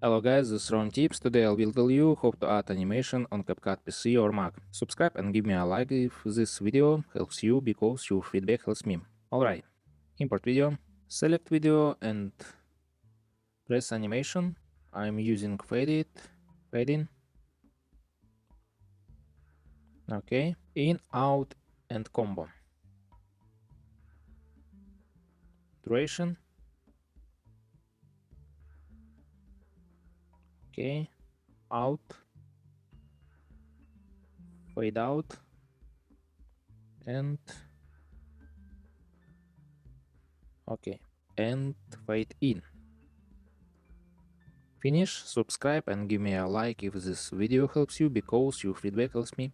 Hello guys, this is Ron Tips. Today I will tell you how to add animation on CapCut PC or Mac. Subscribe and give me a like if this video helps you because your feedback helps me. Alright, import video, select video and press animation. I'm using fade in. Okay, in, out and combo. Duration. Okay, out, fade out and okay, and fade in. Finish, subscribe and give me a like if this video helps you because your feedback helps me.